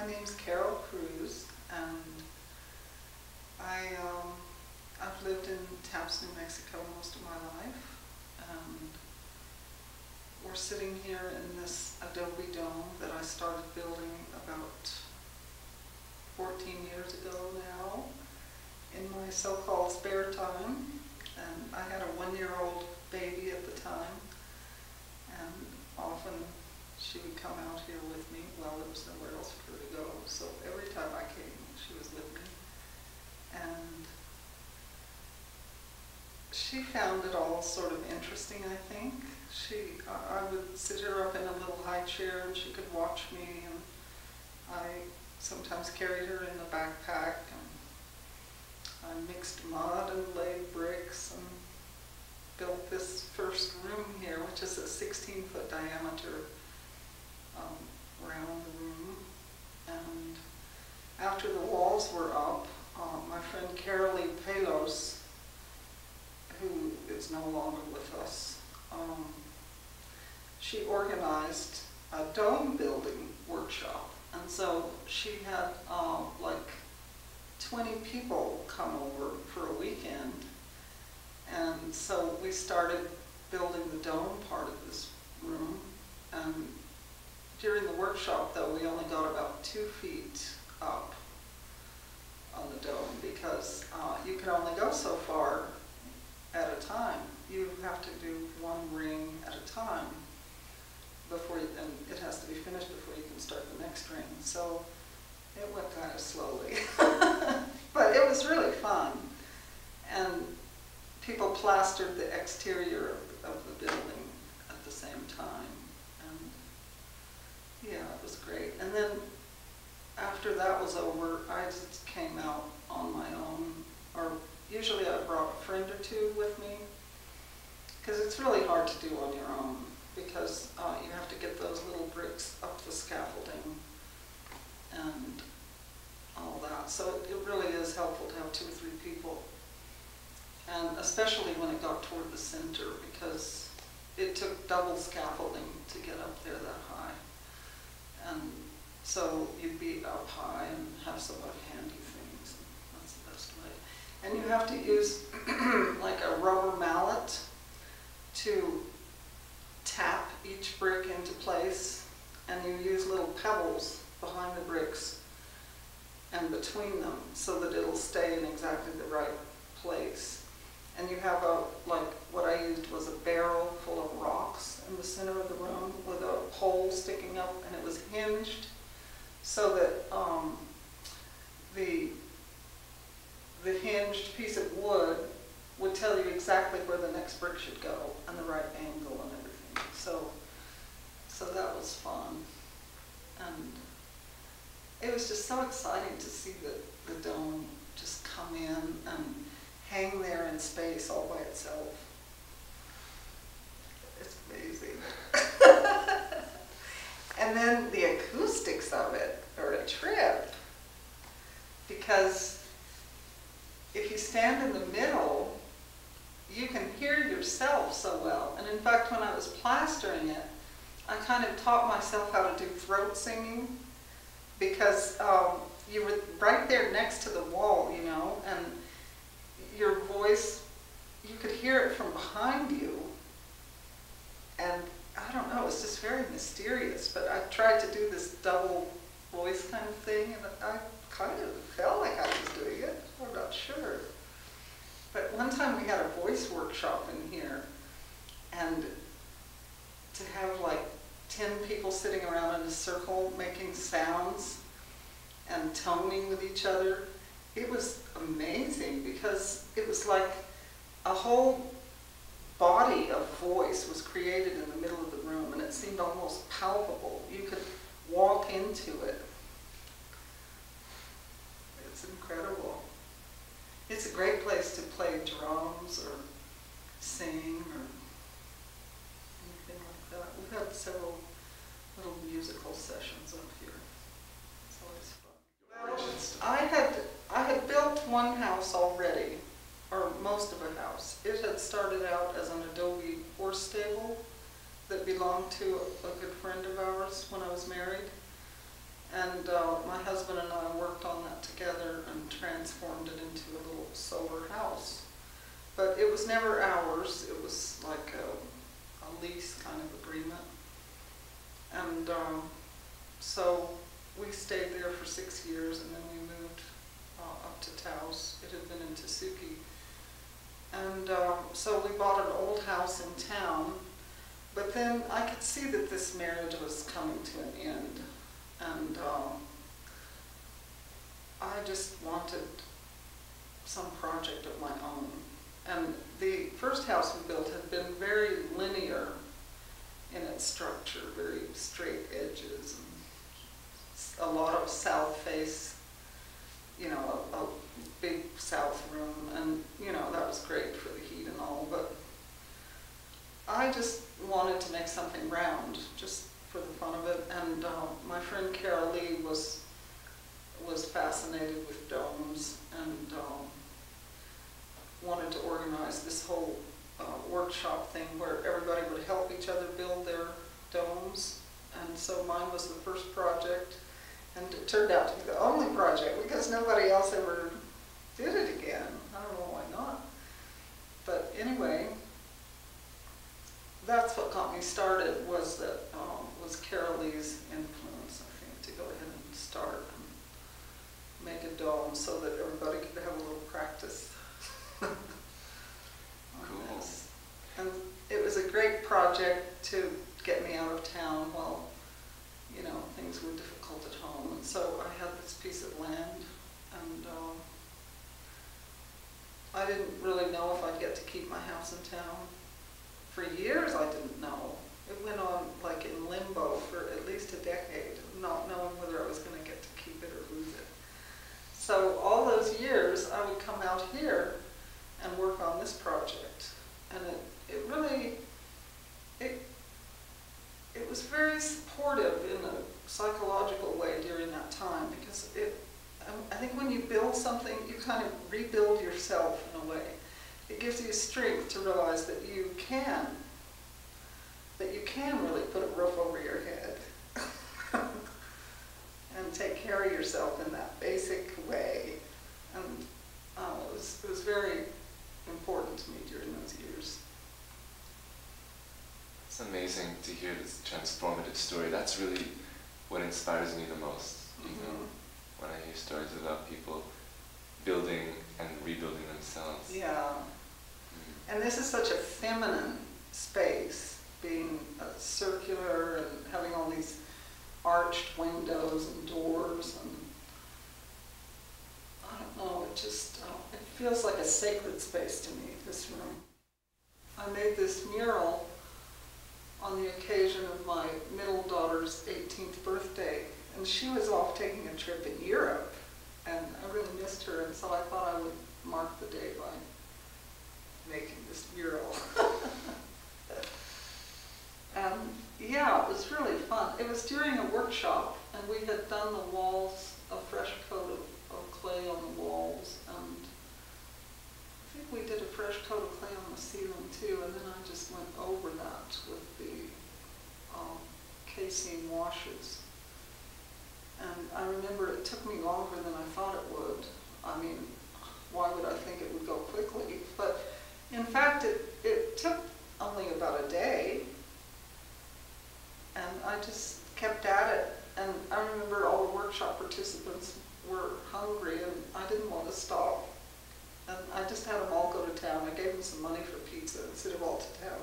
My name's Carole Crews, and I've lived in Taos, New Mexico most of my life, and we're sitting here in this adobe dome that I started building about 14 years ago now in my so-called spare time. And I had a one-year-old baby at the time, and often she would come out here with me. Well, there was nowhere else for her to go, so every time I came, she was with me. And she found it all sort of interesting, I think. I would sit her up in a little high chair and she could watch me, and I sometimes carried her in a backpack, and I mixed mud and laid bricks and built this first room here, which is a 16-foot diameter around the room. And after the walls were up, my friend Carole Crews, who is no longer with us, she organized a dome building workshop. And so she had like 20 people come over for a weekend. And so we started building the dome part of this room. And during the workshop, though, we only got about 2 feet up on the dome, because you can only go so far at a time. You have to do one ring at a time before you, and it has to be finished before you can start the next ring. So it went kind of slowly, but it was really fun. And people plastered the exterior of the building at the same time, and yeah, it was great. And then after that was over, I just came out on my own, or usually I brought a friend or two with me, because it's really hard to do on your own, because you have to get those little bricks up the scaffolding and all that. So it really is helpful to have 2 or 3 people, and especially when it got toward the center, because it took double scaffolding to get up there that high. And so you'd be up high and have somebody handy things. That's the best way. And you have to use like a rubber mallet to tap each brick into place, and you use little pebbles behind the bricks and between them so that it'll stay in exactly the right place. And you have like what I used was a barrel full of rocks in the center of the room with a pole sticking up, and it was hinged so that the hinged piece of wood would tell you exactly where the next brick should go and the right angle and everything. So that was fun. And it was just so exciting to see the dome just come in and hang there in space all by itself. It's amazing. And then the acoustics of it are a trip, because if you stand in the middle, you can hear yourself so well. And in fact, when I was plastering it, I kind of taught myself how to do throat singing, because you were right there next to the wall, you know, and your voice, you could hear it from behind you. And I don't know, it's just very mysterious, but I tried to do this double voice kind of thing, and I kind of felt like I was doing it. I'm not sure. But one time we had a voice workshop in here, and to have like 10 people sitting around in a circle making sounds and toning with each other, it was amazing, because it was like a whole body of voice was created in the middle of the room, and it seemed almost palpable. You could walk into it. It's incredible. It's a great place to play drums or sing or anything like that. We've had several little musical sessions up here. It's always fun. Well, I had built one house already, or most of a house. It had started out as an adobe horse stable that belonged to a good friend of ours when I was married. And my husband and I worked on that together and transformed it into a little solar house. But it was never ours. It was like a lease kind of agreement. And so we stayed there for 6 years, and then we moved up to Taos. It had been in Tasuki. And so we bought an old house in town, but then I could see that this marriage was coming to an end. And I just wanted some project of my own. And the first house we built had been very linear in its structure, very straight edges, and a lot of south face, you know, a big south room, and, you know, that was great for the heat and all, but I just wanted to make something round, just for the fun of it. And my friend Carole was fascinated with domes, and wanted to organize this whole workshop thing where everybody would help each other build their domes. And so mine was the first project, and it turned out to be the only project because nobody else ever did it again. I don't know why not. But anyway, that's what got me started, was that was Carolee's influence, I think, to go ahead and start and make a dome so that everybody could have a little practice. Cool. This. And it was a great project to get me out of town while, you know, things were difficult at home. And so I had this piece of land, and I didn't really know if I'd get to keep my house in town. For years I didn't know. It went on like in limbo for at least a decade, not knowing whether I was going to get to keep it or lose it. So all those years I would come out here and work on this project. And it really, it was very supportive in a psychological way during that time, because I think when you build something, you kind of rebuild yourself in a way. It gives you strength to realize that you can really put a roof over your head and take care of yourself in that basic way. And it was very important to me during those years. It's amazing to hear this transformative story. That's really what inspires me the most. You know, when I hear stories about people building and rebuilding themselves. Yeah. And this is such a feminine space, being circular and having all these arched windows and doors, and I don't know, it just, it feels like a sacred space to me, this room. I made this mural on the occasion of my middle daughter's 18th birthday, and she was off taking a trip in Europe, and I really missed her, and so I thought I would mark the day by making this mural. Yeah, it was really fun. It was during a workshop, and we had done the walls, a fresh coat of clay on the walls, and I think we did a fresh coat of clay on the ceiling too, and then I just went over that with the casein washes. And I remember it took me longer than I thought it would. I mean, why would I think it would go quickly? But in fact, it took only about a day, and I just kept at it. And I remember all the workshop participants were hungry, and I didn't want to stop. And I just had them all go to town. I gave them some money for pizza and sent them all to town.